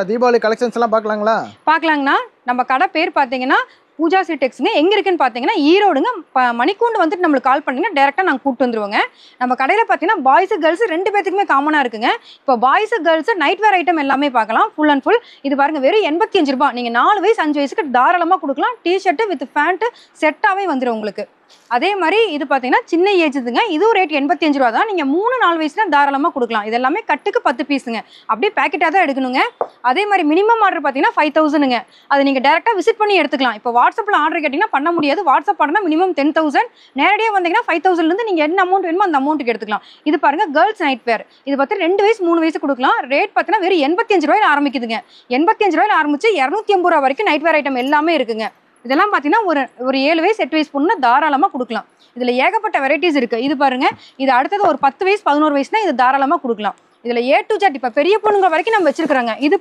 Deepavali collections எல்லாம் பார்க்கலாங்களா? பார்க்கலாங்கண்ணா. நம்ம கடை பேர் பார்த்தீங்கன்னா பூஜா சிடெக்ஸுங்க. எங்கே இருக்குன்னு பார்த்தீங்கன்னா ஈரோடுங்க. மணிக்கூண்டு வந்துட்டு நம்மளுக்கு கால் பண்ணிங்கன்னா டேரெக்டாக நாங்கள் கூப்பிட்டு வந்துருவோங்க. நம்ம கடையில் பார்த்தீங்கன்னா பாய்ஸு கேர்ள்ஸு 2 பேத்துக்குமே காமனாக இருக்குங்க. இப்போ பாய்ஸு கேர்ள்ஸு நைட் வேர் ஐட்டம் எல்லாமே பார்க்கலாம். ஃபுல் அண்ட் ஃபுல் இது பாருங்கள், வெறும் 85 ரூபா. நீங்கள் 4 வயசு 5 வயசுக்கு தாராளமாக கொடுக்கலாம். டிஷர்ட்டு வித் பேண்ட்டு செட்டாகவே வந்துடும் உங்களுக்கு. அதே மாதிரி இது பார்த்தீங்கன்னா சின்ன ஏஜுதுங்க. இதுவும் ரேட் 85 ரூபா தான். நீங்கள் 3-4 வயசுல தாராளமாக கொடுக்கலாம். இது எல்லாமே கட்டுக்கு 10 பீஸுங்க. அப்படியே பேக்கெட்டாக தான் எடுக்கணுங்க. அதே மாதிரி மினிமம் ஆர்டர் பார்த்தீங்கன்னா 5000ங்க. அது நீங்கள் டேரெக்டாக விசிட் பண்ணி எடுத்துக்கலாம். இப்போ வாட்ஸ்அப்பில் ஆர்டர் கேட்டிங்கன்னா பண்ண முடியாது. வாட்ஸ்அப் ஆர்டர்னா மினிமம் 10,000. நேரடியாக வந்தீங்கன்னா 5000லேருந்து நீங்கள் என்ன அமௌண்ட் வேணுமோ அந்த அமௌண்ட்டுக்கு எடுத்துக்கலாம். இது பாருங்கள் கேர்ள்ஸ் நைட் வேர். இது பார்த்து 2 வயசு 3 வயசு கொடுக்கலாம். ரேட் பார்த்தீங்கன்னா வெறும் 85 ரூபாயில் ஆரம்பிக்குதுங்க. 85 ரூபாயில் ஆரம்பிச்சு 280 ரூபா வரைக்கும் நைட் வேர் ஐட்டம் எல்லாமே இருக்குங்க. இதெல்லாம் பார்த்தீங்கன்னா ஒரு 7 வயசு 8 வயசு பொண்ணு தாராளமாக கொடுக்கலாம். இதில் ஏகப்பட்ட வெரைட்டிஸ் இருக்குது. இது பாருங்கள், இது அடுத்தது ஒரு 10 வயசு 11 வயசுனா இது தாராளமாக கொடுக்கலாம். இதில் A to Z இப்போ பெரிய பொண்ணுங்க வரைக்கும் நம்ம வச்சிருக்கிறோங்க. இது